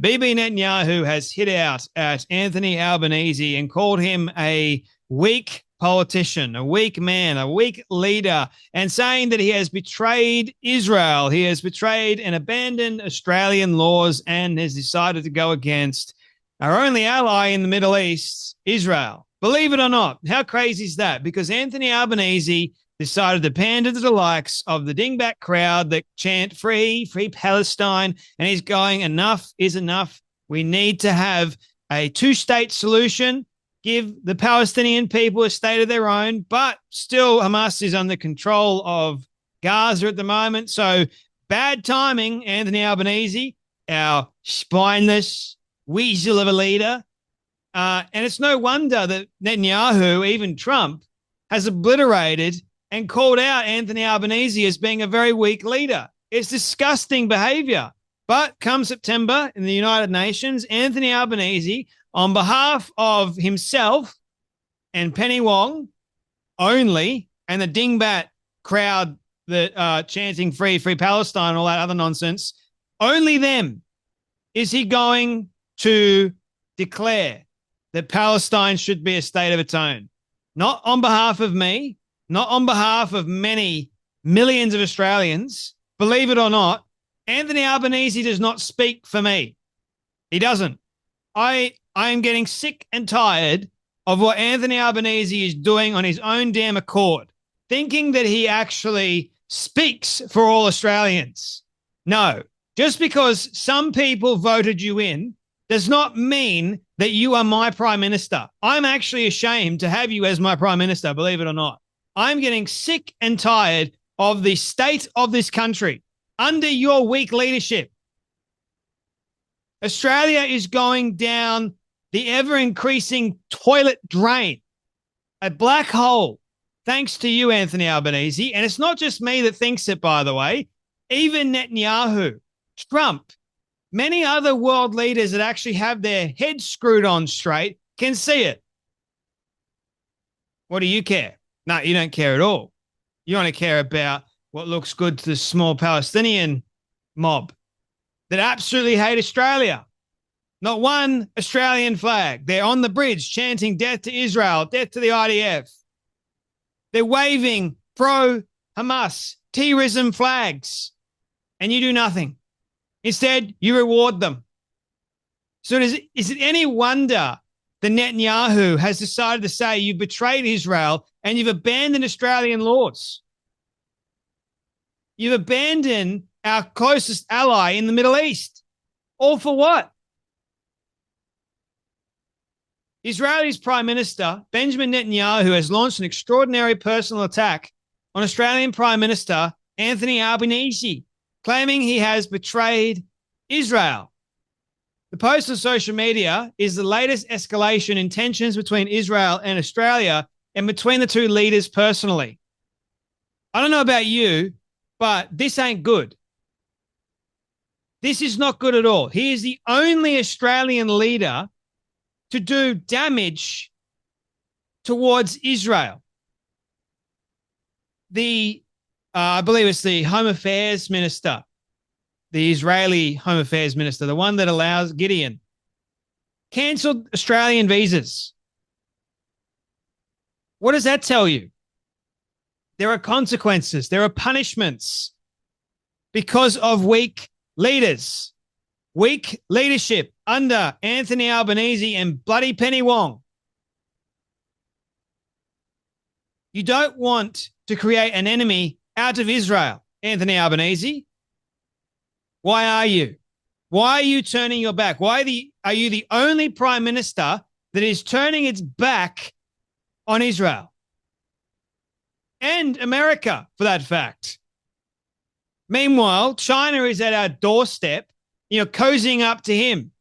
Bibi Netanyahu has hit out at Anthony Albanese and called him a weak politician, a weak man, a weak leader, and saying that he has betrayed Israel. He has betrayed and abandoned Australian laws and has decided to go against our only ally in the Middle East, Israel. Believe it or not, how crazy is that? Because Anthony Albanese decided to pander to the likes of the dingbat crowd that chant free Palestine, and he's going, enough is enough. We need to have a two-state solution, give the Palestinian people a state of their own, but still Hamas is under control of Gaza at the moment. So bad timing, Anthony Albanese, our spineless weasel of a leader. And it's no wonder that Netanyahu, even Trump, has obliterated and called out Anthony Albanese as being a very weak leader. It's disgusting behavior. But come September in the United Nations, Anthony Albanese, on behalf of himself and Penny Wong only, and the dingbat crowd that are chanting free Palestine and all that other nonsense, only them is he going to declare that Palestine should be a state of its own. Not on behalf of me, not on behalf of many millions of Australians. Believe it or not, Anthony Albanese does not speak for me. He doesn't. I am getting sick and tired of what Anthony Albanese is doing on his own damn accord, thinking that he actually speaks for all Australians. No, just because some people voted you in does not mean that you are my prime minister. I'm actually ashamed to have you as my prime minister, believe it or not. I'm getting sick and tired of the state of this country under your weak leadership. Australia is going down the ever-increasing toilet drain, a black hole, thanks to you, Anthony Albanese. And it's not just me that thinks it, by the way. Even Netanyahu, Trump, many other world leaders that actually have their heads screwed on straight can see it. What do you care? No, you don't care at all. You only care about what looks good to the small Palestinian mob that absolutely hate Australia. Not one Australian flag. They're on the bridge chanting death to Israel, death to the IDF. They're waving pro-Hamas terrorism flags, and you do nothing. Instead, you reward them. So is it any wonder that Netanyahu has decided to say you've betrayed Israel and you've abandoned Australian laws? You've abandoned our closest ally in the Middle East. All for what? Israel's Prime Minister, Benjamin Netanyahu, has launched an extraordinary personal attack on Australian Prime Minister Anthony Albanese, claiming he has betrayed Israel. The post on social media is the latest escalation in tensions between Israel and Australia and between the two leaders personally. I don't know about you, but this ain't good. This is not good at all. He is the only Australian leader to do damage towards Israel. I believe it's the Home Affairs Minister, the Israeli Home Affairs Minister, the one that allows Gideon, cancelled Australian visas. What does that tell you? There are consequences. There are punishments because of weak leaders, weak leadership under Anthony Albanese and bloody Penny Wong. You don't want to create an enemy out of Israel, Anthony Albanese. Why are you? Why are you turning your back? Are you the only prime minister that is turning its back on Israel? And America, for that fact. Meanwhile, China is at our doorstep, cozying up to him.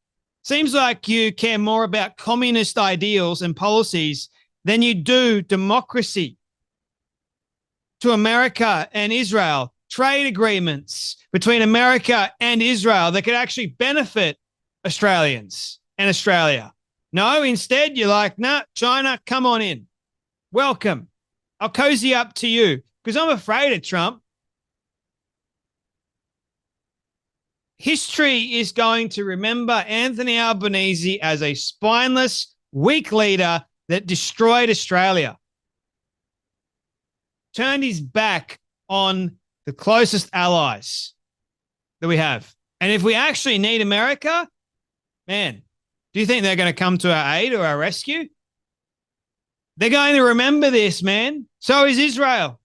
Seems like you care more about communist ideals and policies than you do democracy. To America and Israel, trade agreements between America and Israel that could actually benefit Australians and Australia. No, instead, you're like, nah, China, come on in. Welcome. I'll cozy up to you because I'm afraid of Trump. history is going to remember Anthony Albanese as a spineless, weak leader that destroyed Australia, turned his back on the closest allies that we have. And if we actually need America, man, do you think they're going to come to our aid or our rescue? They're going to remember this, man. So is Israel.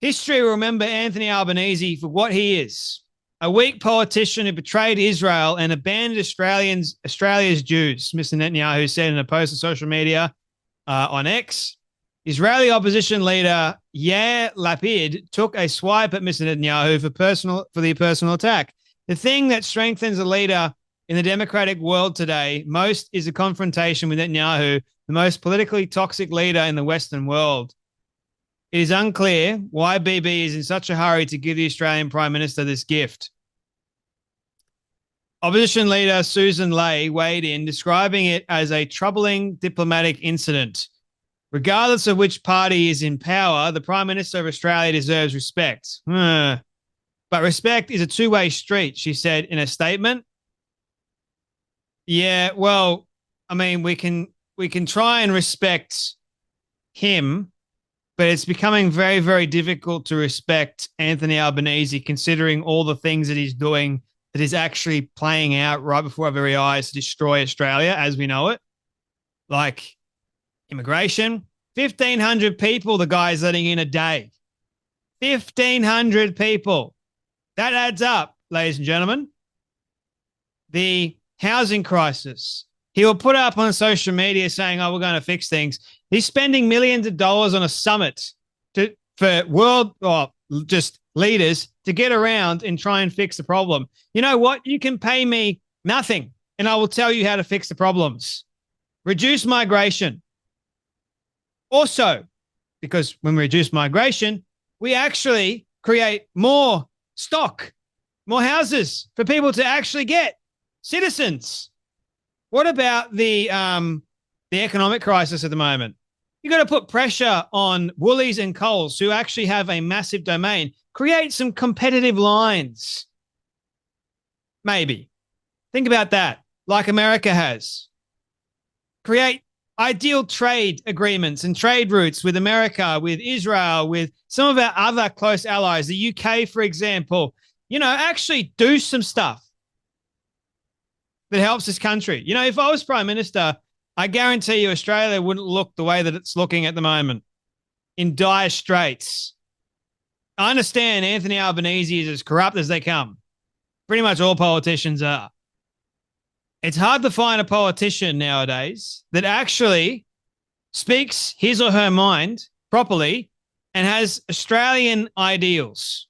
History will remember Anthony Albanese for what he is, a weak politician who betrayed Israel and abandoned Australia's Jews, Mr. Netanyahu said in a post on social media on X. Israeli opposition leader Yair Lapid took a swipe at Mr. Netanyahu for the personal attack. The thing that strengthens a leader in the democratic world today most is a confrontation with Netanyahu, the most politically toxic leader in the Western world. It is unclear why BB is in such a hurry to give the Australian Prime Minister this gift. Opposition leader Susan Ley weighed in, describing it as a troubling diplomatic incident. Regardless of which party is in power, the Prime Minister of Australia deserves respect. But respect is a two-way street, she said in a statement. Yeah, well, I mean, we can try and respect him, but it's becoming very, very difficult to respect Anthony Albanese considering all the things that he's doing that is actually playing out right before our very eyes to destroy Australia as we know it. Like immigration, 1,500 people the guy's letting in a day. 1,500 people. That adds up, ladies and gentlemen. The housing crisis. He will put up on social media saying, oh, we're going to fix things. He's spending millions of dollars on a summit for world or just leaders to get around and try and fix the problem. You know what? You can pay me nothing and I will tell you how to fix the problems. Reduce migration. Also, because when we reduce migration, we actually create more stock, more houses for people to actually get, citizens. What about the economic crisis at the moment? You've got to put pressure on Woolies and Coles, who actually have a massive domain. Create some competitive lines. Maybe. Think about that, like America has. Create ideal trade agreements and trade routes with America, with Israel, with some of our other close allies, the UK, for example. You know, actually do some stuff that helps this country. You know, if I was Prime Minister, I guarantee you Australia wouldn't look the way that it's looking at the moment, in dire straits. I understand Anthony Albanese is as corrupt as they come. Pretty much all politicians are. It's hard to find a politician nowadays that actually speaks his or her mind properly and has Australian ideals.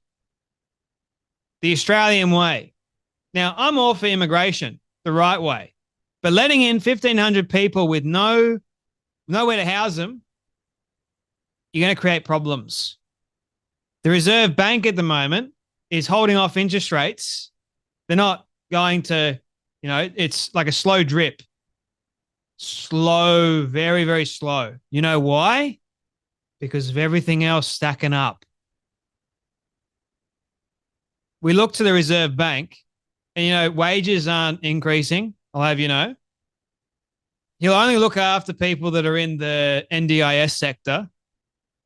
The Australian way. Now, I'm all for immigration the right way, but letting in 1,500 people with nowhere to house them, you're going to create problems. The Reserve Bank at the moment is holding off interest rates. They're not going to, you know, it's like a slow drip. Slow, very, very slow. You know why? Because of everything else stacking up. We look to the Reserve Bank and, you know, wages aren't increasing. I'll have you know. He'll only look after people that are in the NDIS sector.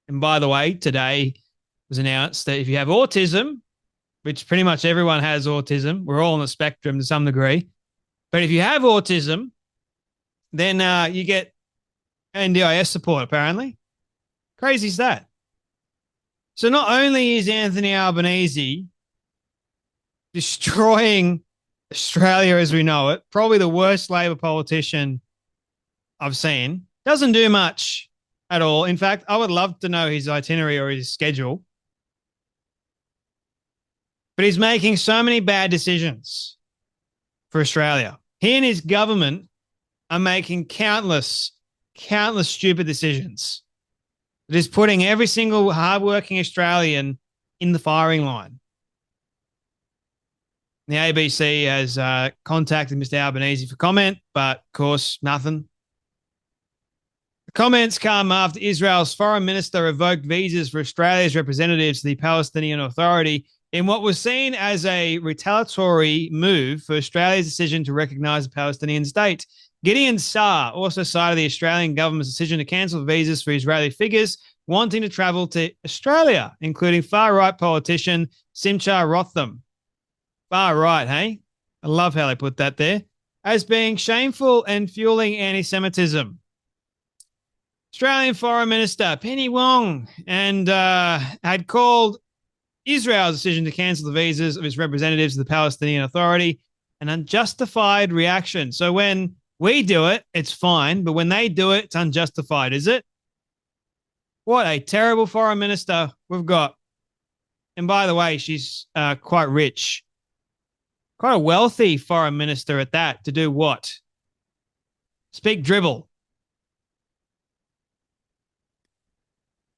And by the way, today was announced that if you have autism, which pretty much everyone has autism, we're all on the spectrum to some degree. But if you have autism, then you get NDIS support, apparently. Crazy is that. So not only is Anthony Albanese destroying Australia as we know it, probably the worst Labor politician I've seen, doesn't do much at all. In fact, I would love to know his itinerary or his schedule. But he's making so many bad decisions for Australia. He and his government are making countless stupid decisions. It is putting every single hardworking Australian in the firing line. The ABC has contacted Mr. Albanese for comment, but of course, nothing. The comments come after Israel's foreign minister revoked visas for Australia's representatives to the Palestinian Authority in what was seen as a retaliatory move for Australia's decision to recognise the Palestinian state. Gideon Saar also cited the Australian government's decision to cancel visas for Israeli figures wanting to travel to Australia, including far-right politician Simcha Rotham. Far right, hey? I love how they put that there. As being shameful and fueling anti-Semitism. Australian Foreign Minister Penny Wong had called Israel's decision to cancel the visas of its representatives to the Palestinian Authority an unjustified reaction. So when we do it, it's fine, but when they do it, it's unjustified, is it? What a terrible foreign minister we've got. And by the way, she's quite rich. Quite a wealthy foreign minister at that. To do what? Speak dribble.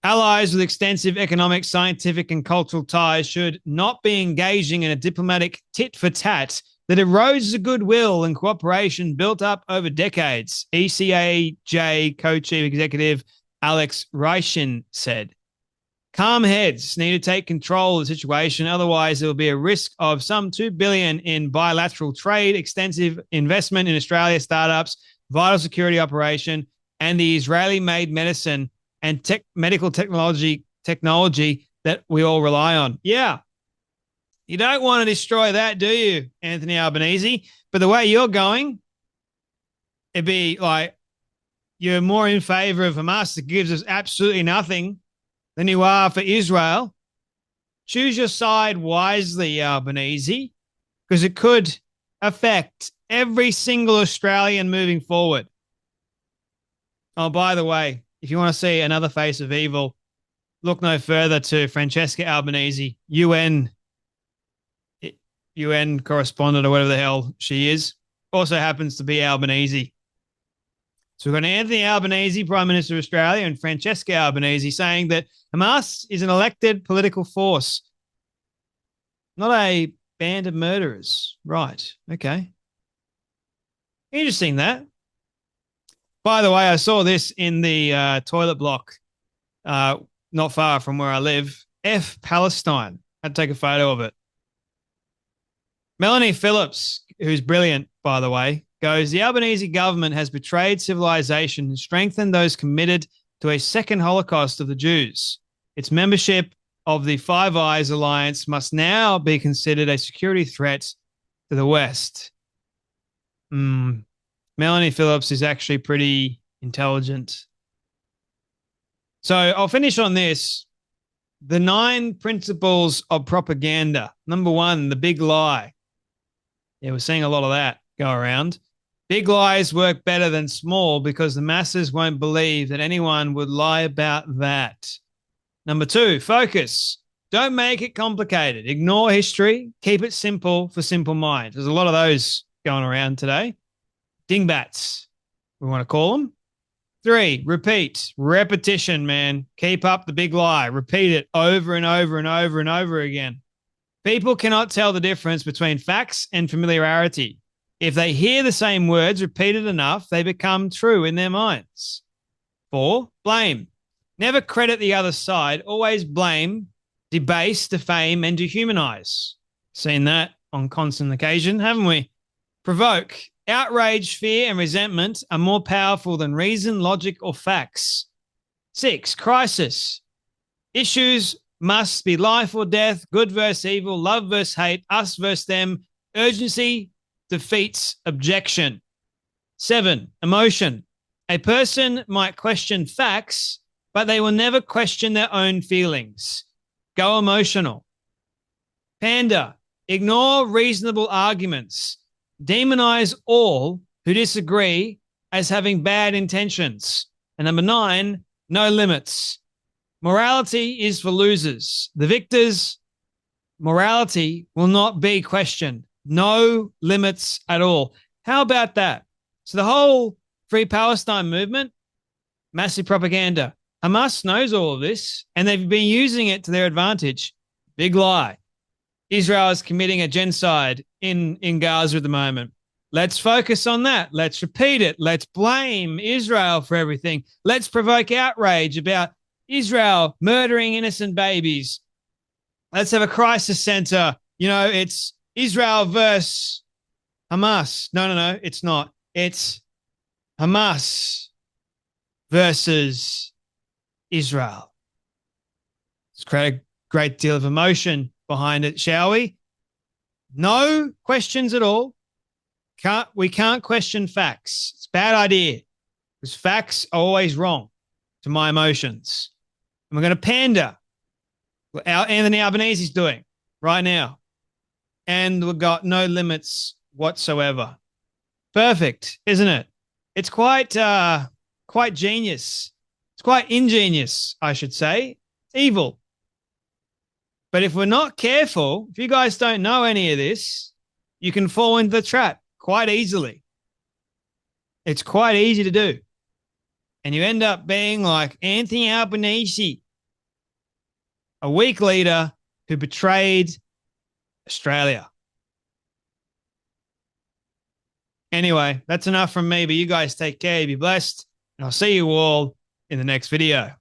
Allies with extensive economic, scientific, and cultural ties should not be engaging in a diplomatic tit-for-tat that erodes the goodwill and cooperation built up over decades, ECAJ co-chief executive Alex Reichin said. Calm heads need to take control of the situation, otherwise there will be a risk of some $2 billion in bilateral trade, extensive investment in Australia startups, vital security operation, and the Israeli-made medicine and medical technology that we all rely on. Yeah. You don't want to destroy that, do you, Anthony Albanese? But the way you're going, it'd be like you're more in favor of Hamas that gives us absolutely nothing than you are for Israel. Choose your side wisely, Albanese, because it could affect every single Australian moving forward. Oh, by the way, if you want to see another face of evil, look no further to Francesca Albanese, UN correspondent or whatever the hell she is. Also happens to be Albanese. So we've got Anthony Albanese, Prime Minister of Australia, and Francesca Albanese saying that Hamas is an elected political force, not a band of murderers. Right. Okay. Interesting that. By the way, I saw this in the toilet block not far from where I live. F Palestine. I had to take a photo of it. Melanie Phillips, who's brilliant, by the way, goes, the Albanese government has betrayed civilization and strengthened those committed to a second Holocaust of the Jews. Its membership of the Five Eyes Alliance must now be considered a security threat to the West. Melanie Phillips is actually pretty intelligent. So I'll finish on this. The 9 principles of propaganda. Number 1, the big lie. Yeah, we're seeing a lot of that go around. Big lies work better than small because the masses won't believe that anyone would lie about that. Number 2, focus. Don't make it complicated. Ignore history. Keep it simple for simple minds. There's a lot of those going around today. Dingbats, we want to call them. 3, repeat. Repetition, man. Keep up the big lie. Repeat it over and over and over and over again. People cannot tell the difference between facts and familiarity. If they hear the same words repeated enough, they become true in their minds. 4, blame. Never credit the other side. Always blame, debase, defame, and dehumanize. Seen that on constant occasion, haven't we? Provoke. Outrage, fear, and resentment are more powerful than reason, logic, or facts. 6, crisis. Issues must be life or death, good versus evil, love versus hate, us versus them. Urgency defeats objection. 7, emotion. A person might question facts, but they will never question their own feelings. Go emotional. Pander. Ignore reasonable arguments. Demonize all who disagree as having bad intentions. And number 9, no limits. Morality is for losers. The victors' morality will not be questioned. No limits at all. How about that? So the whole Free Palestine movement, massive propaganda. Hamas knows all of this, and they've been using it to their advantage. Big lie. Israel is committing a genocide in Gaza at the moment. Let's focus on that. Let's repeat it. Let's blame Israel for everything. Let's provoke outrage about Israel murdering innocent babies. Let's have a crisis center. You know, it's Israel versus Hamas. No, no, no, it's not. It's Hamas versus Israel. Let's create a great deal of emotion behind it, shall we? No questions at all. We can't question facts. It's a bad idea because facts are always wrong to my emotions. And we're going to pander what Anthony Albanese is doing right now. And we've got no limits whatsoever. Perfect, isn't it? It's quite genius. It's quite ingenious, I should say. It's evil. But if we're not careful, if you guys don't know any of this, you can fall into the trap quite easily. It's quite easy to do. And you end up being like Anthony Albanese, a weak leader who betrayed Australia. Anyway, that's enough from me, but you guys take care, be blessed, and I'll see you all in the next video.